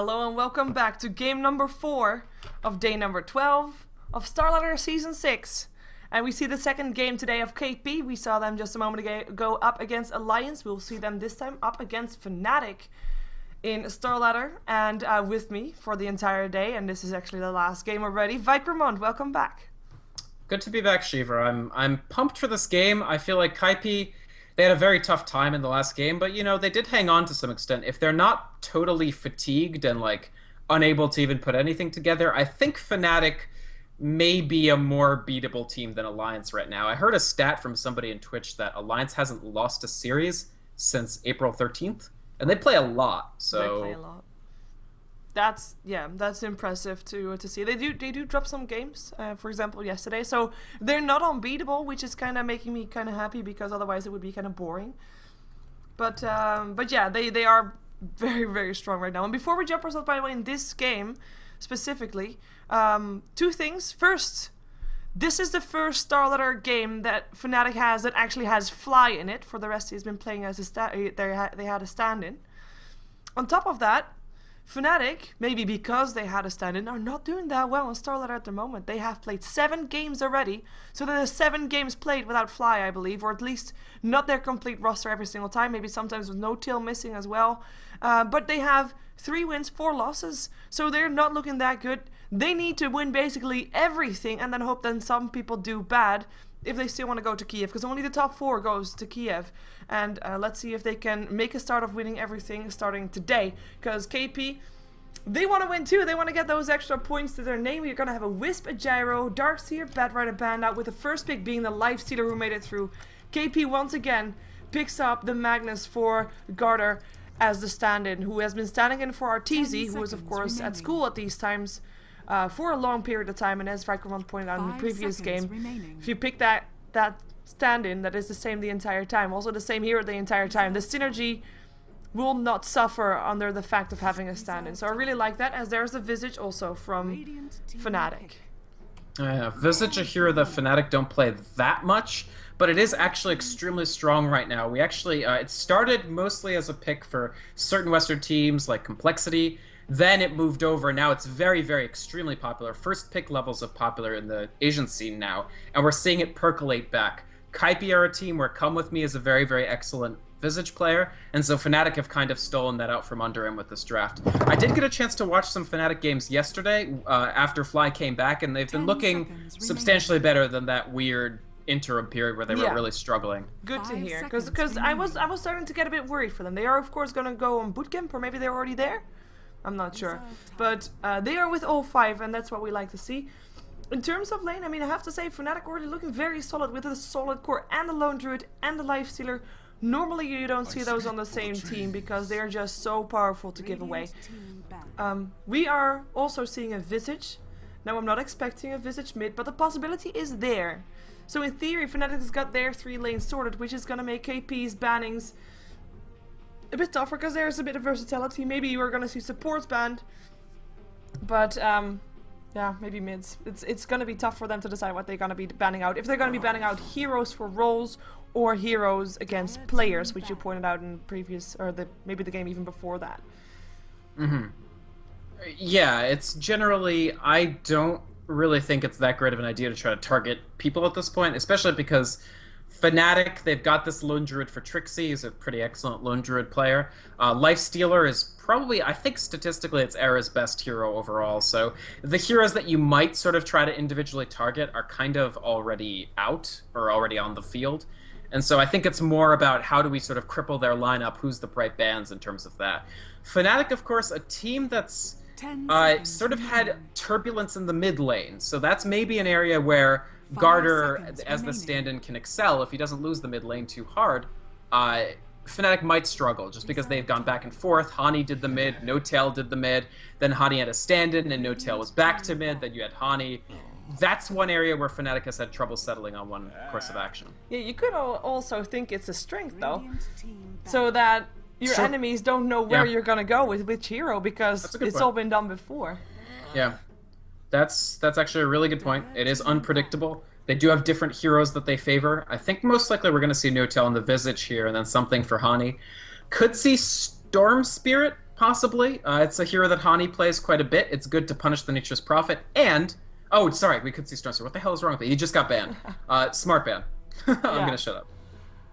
Hello and welcome back to game number 4 of day number 12 of StarLadder Season 6. And we see the second game today of KP. We saw them just a moment ago up against Alliance. We'll see them this time up against Fnatic in StarLadder. And with me for the entire day, and this is actually the last game already, Vykromond, welcome back. Good to be back, Sheever. I'm pumped for this game. I feel like KP, they had a very tough time in the last game, but, you know, they did hang on to some extent. If they're not totally fatigued and, like, unable to even put anything together, I think Fnatic may be a more beatable team than Alliance right now. I heard a stat from somebody in Twitch that Alliance hasn't lost a series since April 13th, and they play a lot, so... They play a lot. That's impressive to see. They do drop some games, for example yesterday, so they're not unbeatable, which is kind of making me kind of happy because otherwise it would be kind of boring. But yeah, they are very, very strong right now. And before we jump ourselves, by the way, in this game specifically, two things. First, this is the first StarLadder game that Fnatic has that actually has Fly in it. For the rest, he's been playing as a they had a stand-in. On top of that, Fnatic, maybe because they had a stand-in, are not doing that well in StarLadder at the moment. They have played 7 games already, so there's 7 games played without Fly, I believe, or at least not their complete roster every single time, maybe sometimes with no tail missing as well. But they have 3 wins, 4 losses, so they're not looking that good. They need to win basically everything and then hope that some people do bad if they still want to go to Kiev, because only the top 4 goes to Kiev. And let's see if they can make a start of winning everything starting today, because KP, they want to win too. They want to get those extra points to their name. We're going to have a Wisp, a Gyro, Darkseer, Batrider, Bandit, with the first pick being the Lifestealer who made it through. KP once again picks up the Magnus for Garter as the stand-in, who has been standing in for Arteezy, who was of course at school at these times for a long period of time. And as Vykromond pointed out in the previous game, if you pick that stand-in, that is the same the entire time, also the same hero the entire time, the synergy will not suffer under the fact of having a stand-in. So I really like that, as there's a Visage also from Fnatic. Visage, a hero that Fnatic don't play that much, but it is actually extremely strong right now. We actually, it started mostly as a pick for certain Western teams like Complexity, then it moved over, now it's very, very extremely popular. First pick levels of popular in the Asian scene now, and we're seeing it percolate back. Kaipi are a team where Come With Me is a very, very excellent Visage player, and so Fnatic have kind of stolen that out from under him with this draft. I did get a chance to watch some Fnatic games yesterday after Fly came back, and they've been looking substantially better than that weird interim period where they were really struggling. Good to hear, because I was starting to get a bit worried for them. They are of course going to go on bootcamp, or maybe they're already there. I'm not sure, but they are with all 5, and that's what we like to see. In terms of lane, I mean, I have to say Fnatic already looking very solid with a solid core and the Lone Druid and the Lifestealer. Normally you don't see those on the same team because they are just so powerful to give away. We are also seeing a Visage. Now I'm not expecting a Visage mid, but the possibility is there. So in theory Fnatic has got their 3 lanes sorted, which is going to make KP's bannings a bit tougher because there's a bit of versatility. Maybe you are going to see supports banned, but yeah, maybe mids. It's going to be tough for them to decide what they're going to be banning out. If they're going to be banning out heroes for roles or heroes against players, which you pointed out in previous, or maybe the game even before that. Yeah, it's generally, I don't really think it's that great of an idea to try to target people at this point, especially because Fnatic, they've got this Lone Druid for Trixie. He's a pretty excellent Lone Druid player. Lifestealer is probably, I think statistically, it's Era's best hero overall. So the heroes that you might sort of try to individually target are kind of already out or already on the field. And so I think it's more about how do we sort of cripple their lineup, who's the right bans in terms of that. Fnatic, of course, a team that's sort of had turbulence in the mid lane. So that's maybe an area where Garter, as the stand-in, can excel. If he doesn't lose the mid lane too hard, Fnatic might struggle, just because they've gone back and forth. Hani did the mid, No-Tail did the mid, then Hani had a stand-in, and No-Tail was back to mid, then you had Hani. That's one area where Fnatic has had trouble settling on one course of action. Yeah, you could also think it's a strength, though, so that your enemies don't know where you're gonna go with which hero, because it's all been done before. Yeah. That's actually a really good point. It is unpredictable. They do have different heroes that they favor. I think most likely we're going to see No-Tail in the Visage here, and then something for Hani. Could see Storm Spirit, possibly. It's a hero that Hani plays quite a bit. It's good to punish the Nature's Prophet. And, oh, sorry, we could see Stormstorm. What the hell is wrong with it? He just got banned. Smart ban. I'm gonna shut up.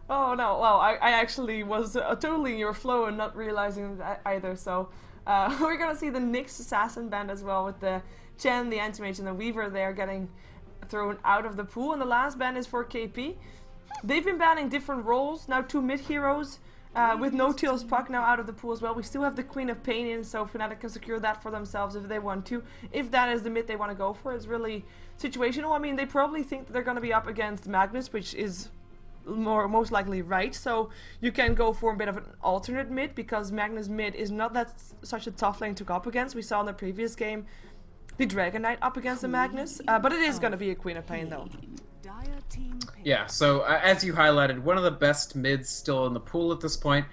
Oh no, well, I actually was totally in your flow and not realizing that either, so we're gonna see the Nyx Assassin banned as well with the Chen, the Anti-Mage, and the Weaver there getting thrown out of the pool, and the last ban is for KP. They've been banning different roles, now 2 mid heroes, with No Tails Puck now out of the pool as well. We still have the Queen of Pain in, so Fnatic can secure that for themselves if they want to. If that is the mid they want to go for, it's really situational. I mean, they probably think that they're going to be up against Magnus, which is most likely right, so you can go for a bit of an alternate mid, because Magnus mid is not such a tough lane to go up against. We saw in the previous game the Dragon Knight up against the Magnus, but it is going to be a Queen of Pain though. Yeah, so as you highlighted, one of the best mids still in the pool at this point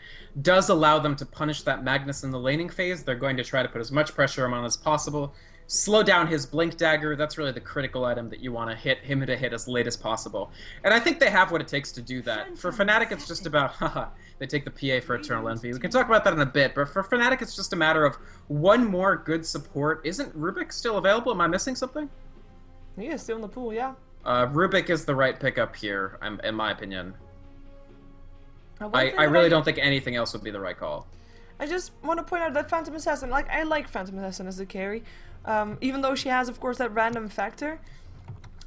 does allow them to punish that Magnus in the laning phase. They're going to try to put as much pressure on him as possible. Slow down his Blink Dagger. That's really the critical item that you want to hit him as late as possible. And I think they have what it takes to do that. For Fnatic, it's just about, haha, they take the PA for Eternal Envy. We can talk about that in a bit, but for Fnatic, it's just a matter of one more good support. Isn't Rubik still available? Am I missing something? He is still in the pool, yeah. Rubik is the right pickup here, in my opinion. I really don't think anything else would be the right call. I just want to point out that Phantom Assassin, like, I like Phantom Assassin as a carry. Even though she has, of course, that random factor.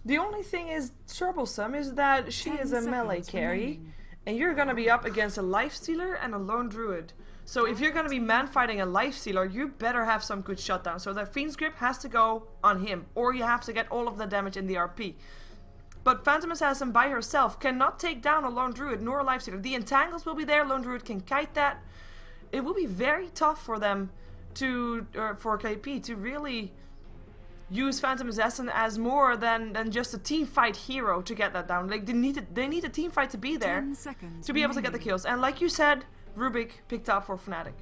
The only thing is troublesome is that she is a melee carry, and you're gonna be up against a Lifestealer and a Lone Druid. So if you're gonna be man-fighting a Lifestealer, you better have some good shutdown. So that Fiend's Grip has to go on him, or you have to get all of the damage in the RP. But Phantom Assassin by herself cannot take down a Lone Druid nor a Lifestealer. The Entangles will be there, Lone Druid can kite that. It will be very tough for them for KP to really use Phantom Assassin as more than just a team fight hero to get that down. Like, they need a team fight to be there to be able to get the kills. And like you said, Rubik picked up for Fnatic.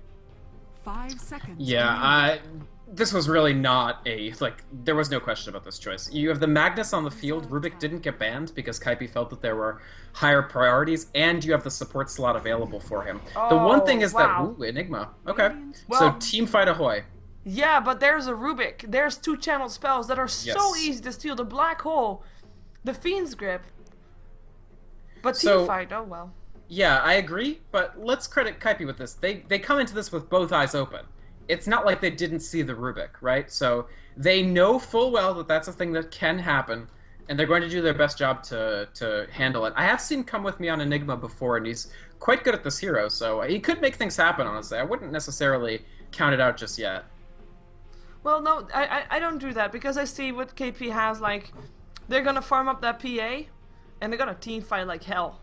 5 seconds. Yeah, this was really not there was no question about this choice. You have the Magnus on the field. Rubik didn't get banned because Kaipi felt that there were higher priorities, and you have the support slot available for him. The one thing is that, ooh, Enigma. Okay, well, so team fight ahoy. Yeah, but there's a Rubik. There's 2 channel spells that are so easy to steal. The Black Hole, the Fiend's Grip. But team fight, oh well. Yeah, I agree, but let's credit Kaipi with this. They come into this with both eyes open. It's not like they didn't see the Rubik, right? So they know full well that that's a thing that can happen, and they're going to do their best job to handle it. I have seen Come With Me on Enigma before, and he's quite good at this hero, so he could make things happen, honestly. I wouldn't necessarily count it out just yet. Well, no, I don't do that, because I see what KP has, like, they're gonna farm up that PA, and they're gonna team fight like hell.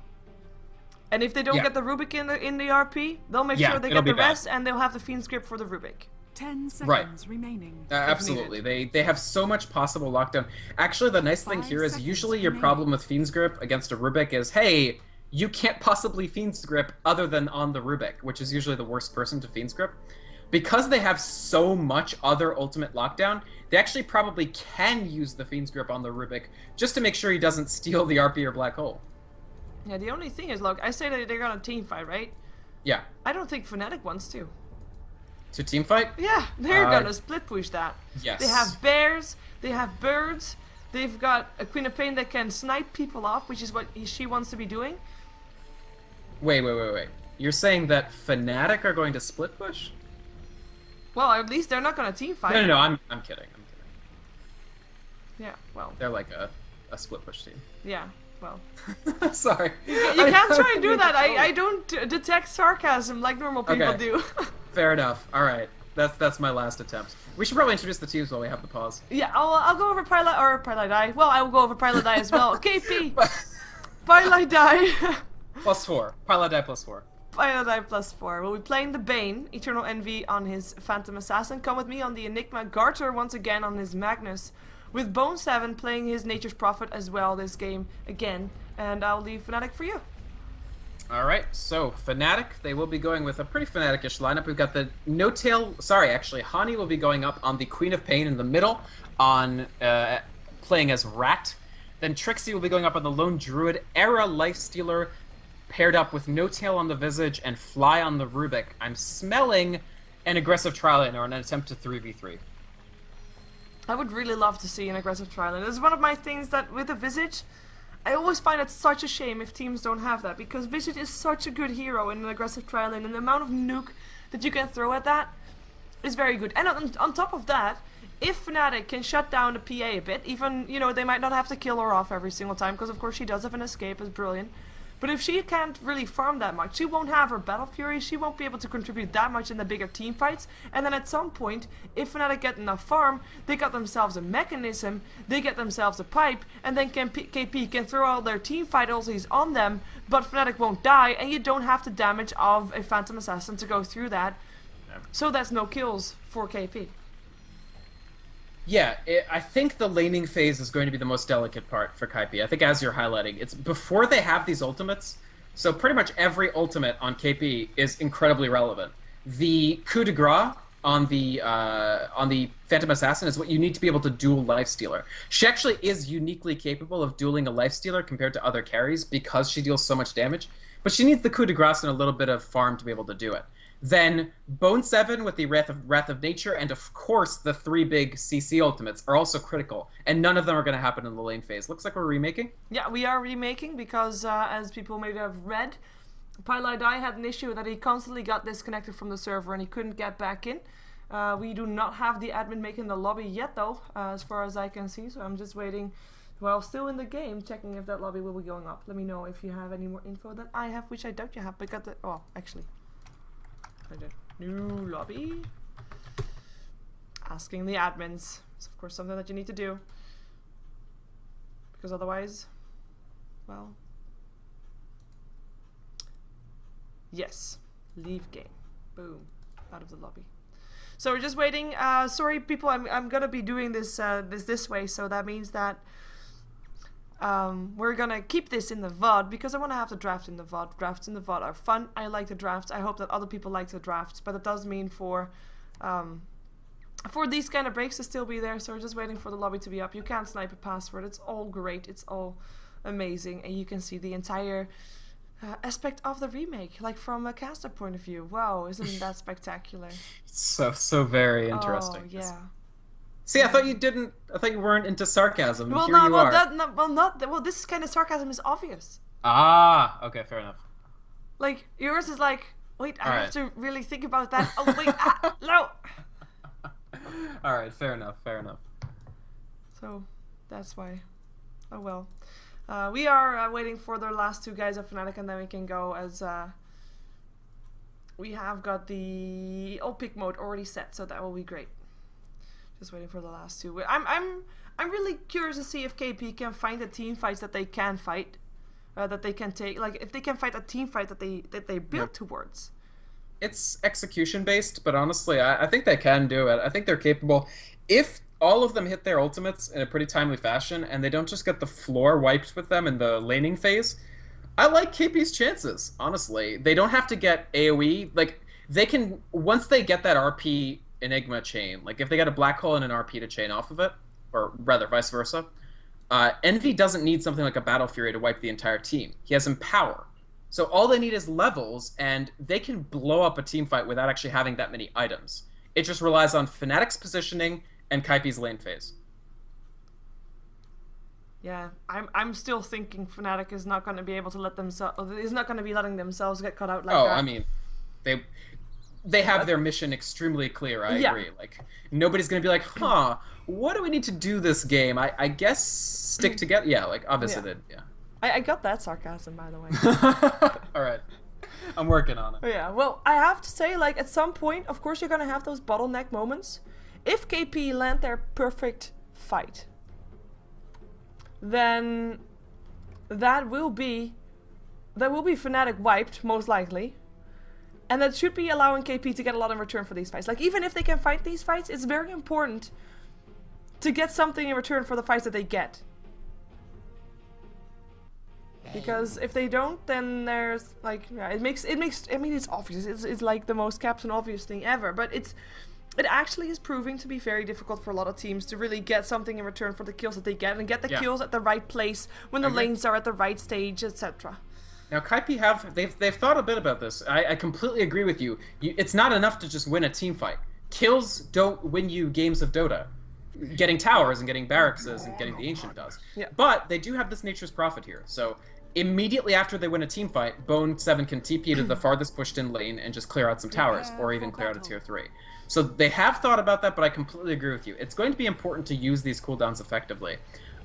And if they don't get the Rubik in the RP, they'll make sure they get the rest, and they'll have the Fiend's Grip for the Rubik. 10 seconds remaining. Absolutely. They have so much possible lockdown. Actually, the nice thing here is usually your problem with Fiend's Grip against a Rubik is, hey, you can't possibly Fiend's Grip other than on the Rubik, which is usually the worst person to Fiend's Grip. Because they have so much other ultimate lockdown, they actually probably can use the Fiend's Grip on the Rubik just to make sure he doesn't steal the RP or Black Hole. Yeah, the only thing is, look, I say that they're gonna team fight, right? Yeah. I don't think Fnatic wants to. To team fight? Yeah, they're gonna split push that. Yes. They have bears, they have birds, they've got a Queen of Pain that can snipe people off, which is what she wants to be doing. Wait. You're saying that Fnatic are going to split push? Well, at least they're not gonna team fight. No, I'm kidding. Yeah, well. They're like a split push team. Yeah. Well, sorry. You can't try and do that. I don't detect sarcasm like normal people do. Fair enough. All right, that's my last attempt. We should probably introduce the teams while we have the pause. Yeah, I'll go over Pylai. Well, I will go over Pylai as well. KP, Pylai. +4. Pylai +4. Pylai +4. We'll be playing the Bane, Eternal Envy on his Phantom Assassin. Come with me on the Enigma. Garter once again on his Magnus. With Bone 7 playing his Nature's Prophet as well this game again. And I'll leave Fnatic for you. Alright, so Fnatic, they will be going with a pretty Fnatic-ish lineup. We've got the No-Tail, Hani will be going up on the Queen of Pain in the middle, on playing as Rat. Then Trixie will be going up on the Lone Druid, Era Lifestealer, paired up with No-Tail on the Visage and Fly on the Rubik. I'm smelling an aggressive trial in or an attempt to 3v3. I would really love to see an aggressive trial, and it's one of my things that with the Visage, I always find it such a shame if teams don't have that, because Visage is such a good hero in an aggressive trial, and the amount of nuke that you can throw at that is very good. And on top of that, if Fnatic can shut down the PA a bit, even, you know, they might not have to kill her off every single time, because of course she does have an escape, it's brilliant. But if she can't really farm that much, she won't have her Battle Fury, she won't be able to contribute that much in the bigger team fights, and then at some point, if Fnatic get enough farm, they got themselves a mechanism, they get themselves a pipe, and then KP can throw all their team fight ultis on them, but Fnatic won't die, and you don't have the damage of a Phantom Assassin to go through that. So that's no kills for KP. Yeah, I think the laning phase is going to be the most delicate part for KP. I think as you're highlighting, it's before they have these ultimates, so pretty much every ultimate on KP is incredibly relevant. The coup de grace on the Phantom Assassin is what you need to be able to duel Lifestealer. She actually is uniquely capable of dueling a Lifestealer compared to other carries because she deals so much damage, but she needs the coup de grace and a little bit of farm to be able to do it. Then Bone 7 with the Wrath of Nature, and of course the 3 big CC ultimates are also critical, and none of them are going to happen in the lane phase. Looks like we're remaking. Yeah, we are remaking because, as people maybe have read, Pylai had an issue that he constantly got disconnected from the server and he couldn't get back in. We do not have the admin making the lobby yet though, as far as I can see, so I'm just waiting while still in the game, checking if that lobby will be going up. Let me know if you have any more info than I have, which I doubt you have, because oh, actually. New lobby. Asking the admins. It's of course something that you need to do. Because otherwise, well. Yes. Leave game. Boom. Out of the lobby. So we're just waiting. Sorry people, I'm gonna be doing this this way, so that means that we're gonna keep this in the VOD because I want to have the draft in the VOD. Drafts in the VOD are fun. I like the drafts. I hope that other people like the drafts, but it does mean for these kind of breaks to still be there. So we're just waiting for the lobby to be up. You can't snipe a password. It's all great. It's all amazing, and you can see the entire aspect of the remake, like from a caster point of view. Wow, isn't that spectacular? So very interesting. Oh, yeah. See, I thought you weren't into sarcasm. Well, Here you are. Well, this kind of sarcasm is obvious. Ah, okay, fair enough. Like, yours is like, wait, I have to really think about that. Oh, wait, no! Alright, fair enough. So, that's why. Oh, well. We are waiting for the last 2 guys of Fnatic, and then we can go as, we have got the all pick mode already set, so that will be great. Just waiting for the last 2. I'm really curious to see if KP can find the team fights that they can fight, that they can take. Like if they can fight a team fight that they built towards. It's execution based, but honestly, I think they can do it. I think they're capable. If all of them hit their ultimates in a pretty timely fashion, and they don't just get the floor wiped with them in the laning phase, I like KP's chances. Honestly, they don't have to get AOE. Like they can once they get that RP Enigma chain, like if they get a black hole and an RP to chain off of it, or rather vice versa, Envy doesn't need something like a Battle Fury to wipe the entire team. He has Empower. So all they need is levels, and they can blow up a team fight without actually having that many items. It just relies on Fnatic's positioning and Kaipi's lane phase. Yeah, I'm still thinking Fnatic is not going to be able to let themselves, is not going to be letting themselves get cut out like that. Oh, I mean, they have their mission extremely clear, I agree. Like, nobody's going to be like, huh, what do we need to do this game? I guess stick together. Yeah, like, obviously, yeah. I got that sarcasm, by the way. Alright. I'm working on it. Yeah, well, I have to say, like, at some point, of course you're going to have those bottleneck moments. If KP land their perfect fight, then that will be Fnatic wiped, most likely. And that should be allowing KP to get a lot in return for these fights. Like, even if they can fight these fights, it's very important to get something in return for the fights that they get. Because if they don't, then there's, like, yeah, it makes, I mean, it's obvious. It's like the most Captain Obvious thing ever. But it actually is proving to be very difficult for a lot of teams to really get something in return for the kills that they get. And get the kills at the right place when the lanes are at the right stage, etc. Now, Kaipi they've thought a bit about this. I completely agree with you. It's not enough to just win a team fight. Kills don't win you games of Dota. Getting towers and getting barracks and getting the Ancient does. Yeah. But they do have this Nature's Prophet here. So immediately after they win a team fight, Bone 7 can TP to the farthest pushed in lane and just clear out some towers, or even clear out a tier 3. So they have thought about that, but I completely agree with you. It's going to be important to use these cooldowns effectively.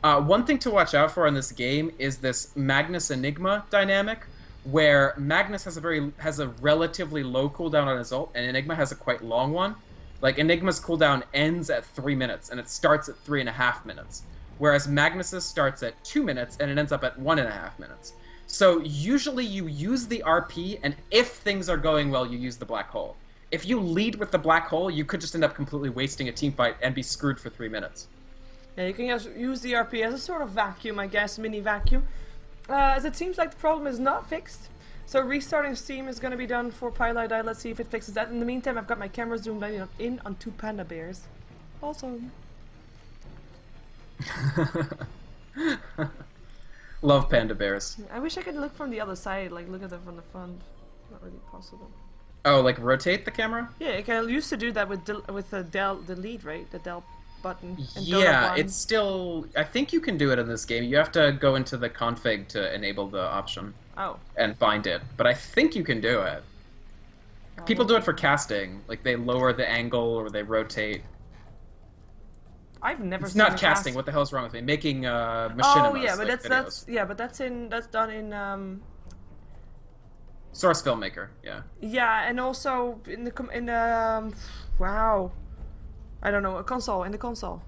One thing to watch out for in this game is this Magnus Enigma dynamic, where Magnus has a relatively low cooldown on his ult, and Enigma has a quite long one. Like, Enigma's cooldown ends at 3 minutes, and it starts at 3.5 minutes. Whereas Magnus's starts at 2 minutes, and it ends up at 1.5 minutes. So usually you use the RP, and if things are going well, you use the Black Hole. If you lead with the Black Hole, you could just end up completely wasting a team fight and be screwed for 3 minutes. Yeah, you can just use the RP as a sort of vacuum, I guess, mini vacuum. As it seems like the problem is not fixed. So restarting Steam is going to be done for PyLiDi. Let's see if it fixes that. In the meantime, I've got my camera zoomed in on 2 panda bears. Awesome. Love panda bears. I wish I could look from the other side, like look at them from the front. Not really possible. Oh, like rotate the camera? Yeah, I used to do that with the delete, right? The del button. And Yeah, Dota it's still... I think you can do it in this game. You have to go into the config to enable the option. Oh. And bind it. But I think you can do it. People do it for casting. Like, they lower the angle or they rotate. I've never It's seen not a casting. What the hell's wrong with me? Making machinimas. Oh yeah, but like that's videos. that's done in Source Filmmaker, yeah. yeah, and also in the wow, I don't know, in the console.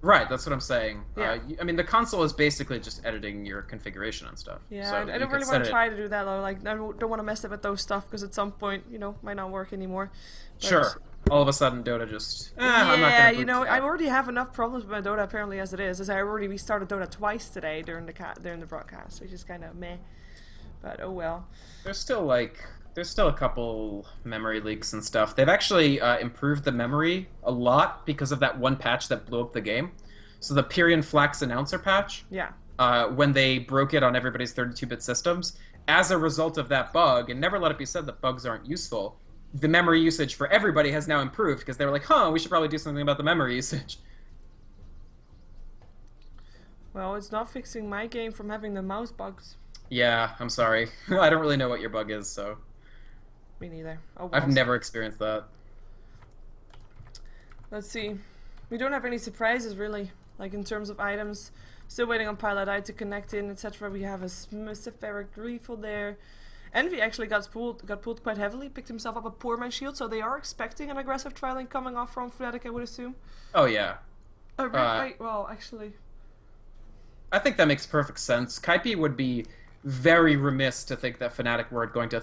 Right, that's what I'm saying. Yeah. I mean, the console is basically just editing your configuration and stuff. Yeah, so I you don't can really set want to it- try to do that though. Like, I don't want to mess up with those stuff because at some point, you know, might not work anymore. But Sure. All of a sudden, Dota just... I'm not yeah, gonna you know, boot I that. already have enough problems with my Dota apparently as it is. As I already restarted Dota twice today during the broadcast, which is kind of meh. But oh well. There's still a couple memory leaks and stuff. They've actually improved the memory a lot because of that one patch that blew up the game. So the Pyrian Flax announcer patch, Yeah. when they broke it on everybody's 32-bit systems, as a result of that bug, and never let it be said that bugs aren't useful, the memory usage for everybody has now improved because they were like, we should probably do something about the memory usage. Well, it's not fixing my game from having the mouse bugs. Yeah, I'm sorry. I don't really know what your bug is, so... Me neither. Oh, I've well. never experienced that. Let's see. We don't have any surprises really, like in terms of items. Still waiting on PyLiDi to connect in, etc. We have a Smissipheric Refill there. Envy actually got pulled quite heavily, picked himself up a Poor Man's Shield, so they are expecting an aggressive trialing coming off from Fnatic, I would assume. Oh, yeah. Well, actually... I think that makes perfect sense. Kaipi would be very remiss to think that Fnatic were going to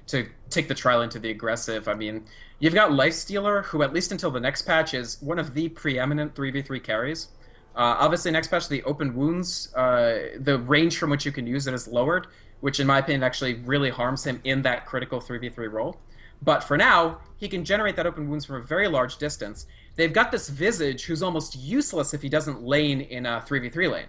to take the trial into the aggressive. I mean, you've got Lifestealer, who at least until the next patch is one of the preeminent 3v3 carries. Obviously, next patch, the open wounds, the range from which you can use it is lowered, which in my opinion actually really harms him in that critical 3v3 role. But for now, he can generate that open wounds from a very large distance. They've got this Visage who's almost useless if he doesn't lane in a 3v3 lane.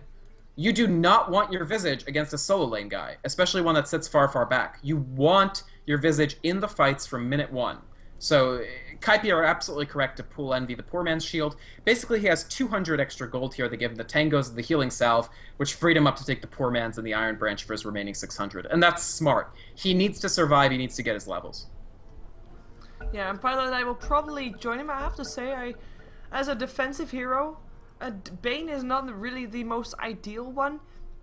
You do not want your Visage against a solo lane guy, especially one that sits far, far back. You want your Visage in the fights from minute 1. So Kaipi are absolutely correct to pull Envy the Poor Man's Shield. Basically, he has 200 extra gold here. They give him the Tangos and the Healing Salve, which freed him up to take the Poor Man's and the Iron Branch for his remaining 600. And that's smart. He needs to survive. He needs to get his levels. Yeah, and PyLiDi will probably join him. I have to say, as a defensive hero, Bane is not really the most ideal one.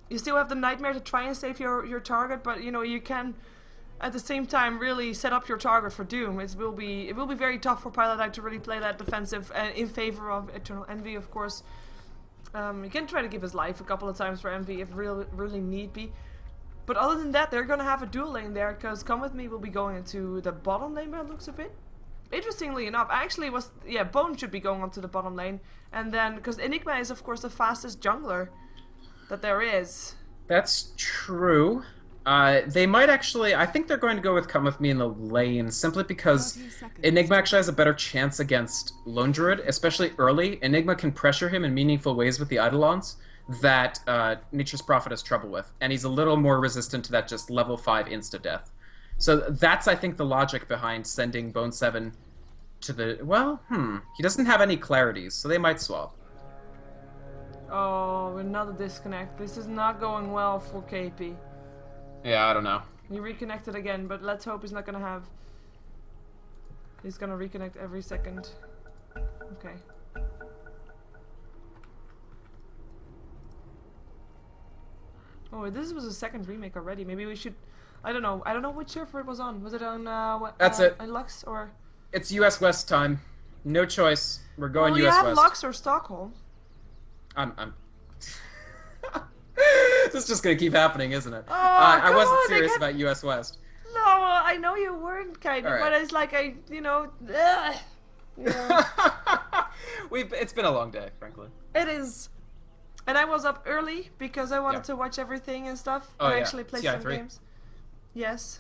You still have the Nightmare to try and save your target, but you know you can, at the same time, really set up your target for Doom. It will be very tough for PyLiDi to really play that defensive in favor of Eternal Envy, of course. You can try to give his life a couple of times for Envy if really need be. But other than that, they're gonna have a dual lane there, because Come With Me will be going into the bottom lane by the looks of it. Interestingly enough, Bone should be going onto the bottom lane, and then because Enigma is of course the fastest jungler that there is. That's true. They might actually... I think they're going to go with Come With Me in the lane, simply because 30 seconds. Enigma actually has a better chance against Lone Druid, especially early. Enigma can pressure him in meaningful ways with the Eidolons that Nature's Prophet has trouble with, and he's a little more resistant to that just level 5 insta-death. So that's, I think, the logic behind sending Bone 7 to the... Well, he doesn't have any clarities, so they might swap. Oh, another disconnect. This is not going well for KP. Yeah, I don't know. He reconnected again, but let's hope he's not gonna have... He's gonna reconnect every second. Okay. Oh, this was a second remake already. Maybe we should... I don't know. I don't know which server it was on. Was it on... That's it. Lux or... It's US West time. No choice. We're going US West. You have Lux or Stockholm. I'm... This is just gonna keep happening, isn't it? Oh, I wasn't serious about US West. No, I know you weren't, kind of, but it's like yeah. It's been a long day, frankly. It is. And I was up early because I wanted to watch everything and stuff. I actually played some games. Yes.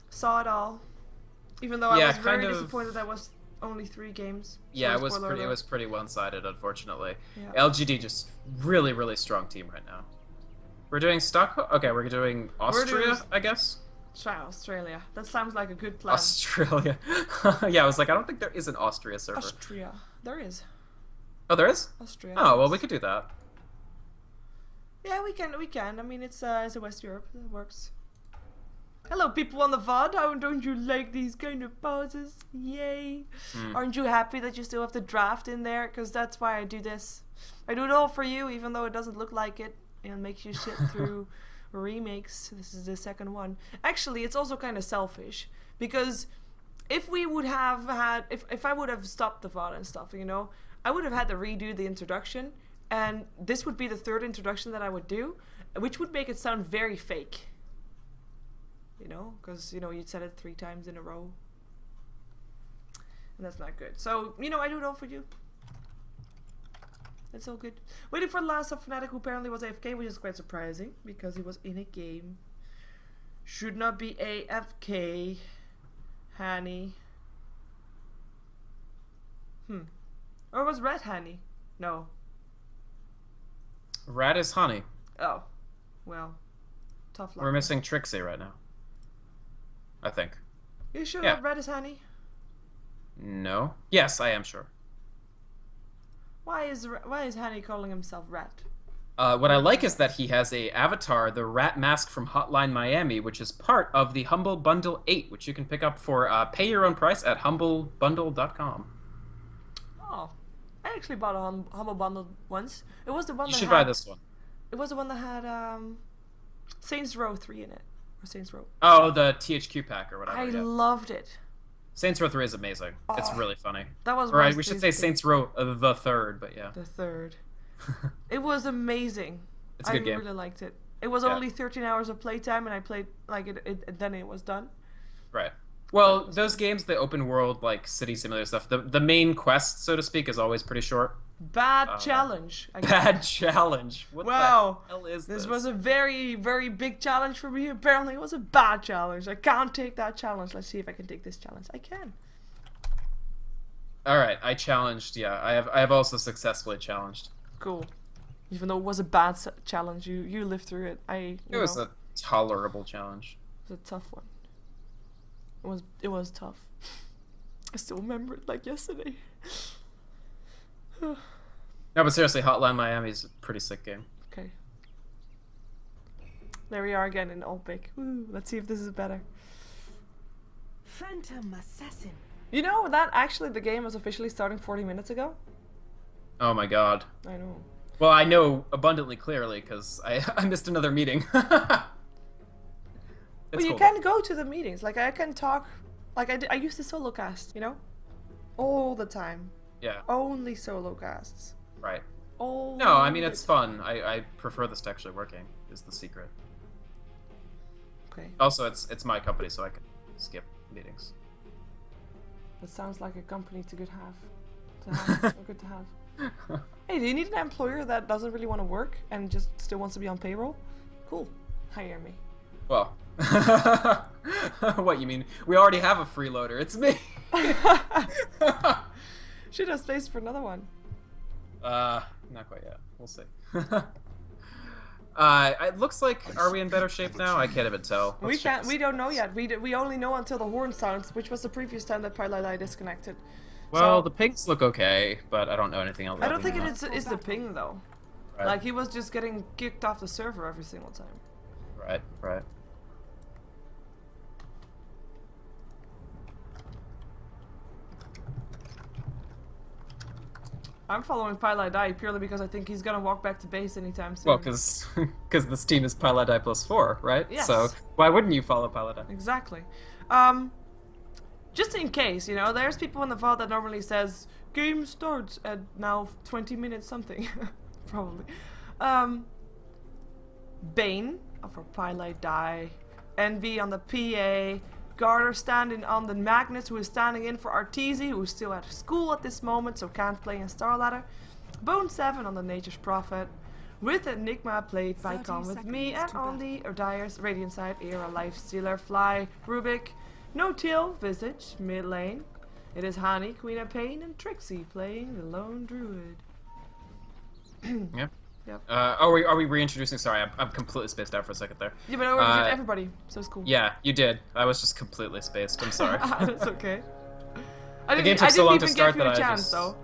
Saw it all. Even though I was very disappointed that was only 3 games. Yeah, it was pretty one-sided, unfortunately. Yeah. LGD just really, really strong team right now. We're doing Stockholm? Okay, we're doing Austria, I guess? Try Australia. That sounds like a good plan. Australia. Yeah, I was like, I don't think there is an Austria server. Austria. There is. Oh, there is? Austria. Oh, well, we could do that. Yeah, we can. I mean, it's a West Europe. It works. Hello, people on the VOD. How don't you like these kind of pauses? Yay. Aren't you happy that you still have the draft in there? Because that's why I do this. I do it all for you, even though it doesn't look like it. And makes you sit through remakes. This is the second one. Actually, it's also kind of selfish. Because if we would have had... If I would have stopped the VOD and stuff, you know, I would have had to redo the introduction. And this would be the 3rd introduction that I would do. Which would make it sound very fake. You know, because, you know, you'd said it 3 times in a row. And that's not good. So, you know, I do it all for you. It's all good. Waiting for the last of Fnatic, who apparently was AFK, which is quite surprising, because he was in a game. Should not be AFK. Hanny. Or was Red Hanny? No. Red is Honey. Oh. Well. Tough luck. We're missing Trixie right now. I think. You sure that Red is Hanny? No. Yes, I am sure. Why is Hanny calling himself Rat? What I like is that he has a avatar, the Rat Mask from Hotline Miami, which is part of the Humble Bundle 8, which you can pick up for pay your own price at humblebundle.com. Oh, I actually bought a Humble Bundle once. It was the one. You should buy this one. It was the one that had Saints Row 3 in it, or Saints Row. Oh, the THQ pack or whatever. I loved it. Saints Row 3 is amazing. Oh, it's really funny. That was right. We should say Saints Row the 3rd, but yeah. The 3rd. It was amazing. It's a good game. I really liked it. It was only 13 hours of playtime, and I played like it. Then it was done. Right. Well, those games, the open world like city simulator stuff, the main quest, so to speak, is always pretty short. Bad challenge. Bad challenge. What the hell is this? This was a very, very big challenge for me. Apparently, it was a bad challenge. I can't take that challenge. Let's see if I can take this challenge. I can. All right, I challenged. Yeah, I have also successfully challenged. Cool. Even though it was a bad challenge, you lived through it. It was a tolerable challenge. It was a tough one. It was tough. I still remember it like yesterday. No, but seriously, Hotline Miami is a pretty sick game. Okay. There we are again in Olpic. Woo, let's see if this is better. Phantom Assassin. You know that actually the game was officially starting 40 minutes ago? Oh my god. I know. Well, I know abundantly clearly because I missed another meeting. But you can go to the meetings. Like I can talk. Like I used to solo cast, you know, all the time. Yeah. Only solo casts. Right. All. No, I mean it's fun. I prefer this to actually working. Is the secret. Okay. Also, it's my company, so I can skip meetings. That sounds like a company to good have. Good to have. Hey, do you need an employer that doesn't really want to work and just still wants to be on payroll? Cool. Hire me. Well, what you mean? We already have a freeloader. It's me. Should have space for another one. Not quite yet. We'll see. It looks like, are we in better shape now? I can't even tell. We Let's check can't. this. We don't know yet. We only know until the horn sounds, which was the previous time that PyLai disconnected. Well, So, the pings look okay, but I don't know anything else. I don't other think than it's the ping though. Right. Like he was just getting kicked off the server every single time. Right. I'm following PyLai purely because I think he's gonna walk back to base anytime soon. Well, because this team is Paladai +4, right? Yes. So why wouldn't you follow Paladai? Exactly. Just in case, you know, there's people in the VOD that normally says game starts at now 20 minutes something, probably. Bane for PyLai, Envy on the PA, Garter standing on the Magnus, who is standing in for Arteezy, who is still at school at this moment, so can't play in StarLadder. Bone 7 on the Nature's Prophet, with Enigma played by 30 Con with me, and seconds to on the Dyer's Radiant side, Era, Lifestealer, Fly, Rubik, No Till, Visage, mid lane. It is Hani, Queen of Pain, and Trixie playing the Lone Druid. Yeah. Yep. Are we reintroducing? Sorry, I'm completely spaced out for a second there. Yeah, but I already did everybody, so it's cool. Yeah, you did. I was just completely spaced. I'm sorry. That's okay. I The didn't, game took I so didn't long even to start give you that a I chance, just... though.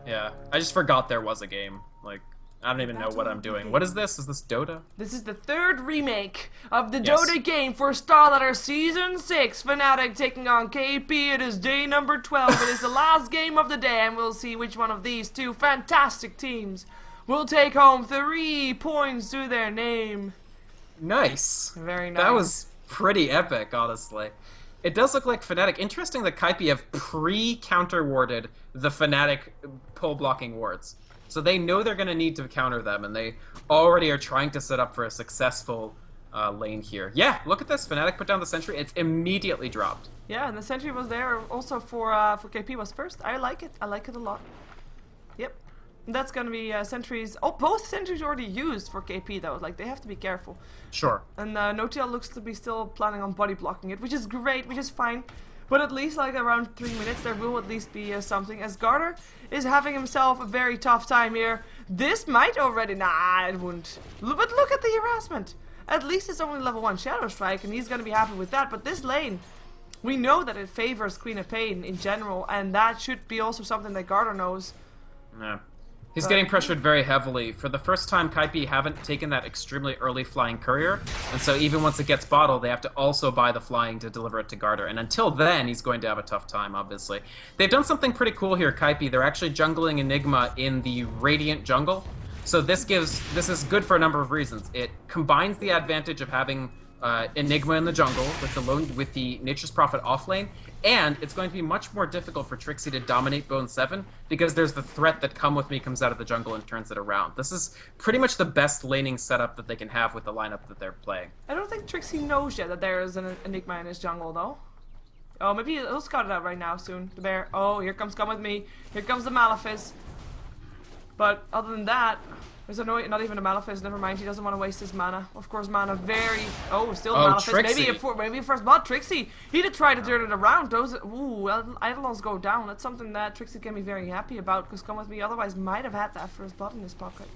Yeah, I just forgot there was a game. Like, I don't even know what I'm doing. What is this? Is this Dota? This is the third remake of the Yes. Dota game for StarLadder Season 6. Fnatic taking on KP. It is day number 12. It is the last game of the day, and we'll see which one of these two fantastic teams will take home 3 points to their name. Nice. Very nice. That was pretty epic, honestly. It does look like Fnatic. Interesting that Kaipi have pre-counter-warded the Fnatic pull-blocking wards. So they know they're going to need to counter them, and they already are trying to set up for a successful lane here. Yeah, look at this. Fnatic put down the sentry. It's immediately dropped. Yeah, and the sentry was there also for KP was first. I like it. I like it a lot. Yep. And that's gonna be sentries. Oh, both sentries already used for KP though. Like they have to be careful. Sure. And No-Tail looks to be still planning on body blocking it, which is great, which is fine. But at least like around 3 minutes there will at least be something. As Garter is having himself a very tough time here. This might already... Nah, it wouldn't. But look at the harassment. At least it's only level 1 Shadow Strike and he's gonna be happy with that. But this lane, we know that it favors Queen of Pain in general. And that should be also something that Garter knows. Yeah. He's getting pressured very heavily. For the first time, Kaipi haven't taken that extremely early flying courier, and so even once it gets bottled, they have to also buy the flying to deliver it to Garter. And until then, he's going to have a tough time, obviously. They've done something pretty cool here, Kaipi. They're actually jungling Enigma in the Radiant jungle. So this is good for a number of reasons. It combines the advantage of having Enigma in the jungle with the Nature's Prophet off lane, and it's going to be much more difficult for Trixie to dominate Bone 7 because there's the threat that Come With Me comes out of the jungle and turns it around. This is pretty much the best laning setup that they can have with the lineup that they're playing. I don't think Trixie knows yet that there is an Enigma in his jungle though. Oh, maybe he'll scout it out right now soon. The bear. Oh, here comes Come With Me. Here comes the Malefice. But other than that, there's not even a Malefice. Never mind, he doesn't want to waste his mana. Of course, mana very... Oh, still Malefice. Trixie. Maybe a first blood. Trixie. He did try to turn it around. Those... Ooh, Eidolons go down. That's something that Trixie can be very happy about, because Come With Me otherwise might have had that first blood in his pocket.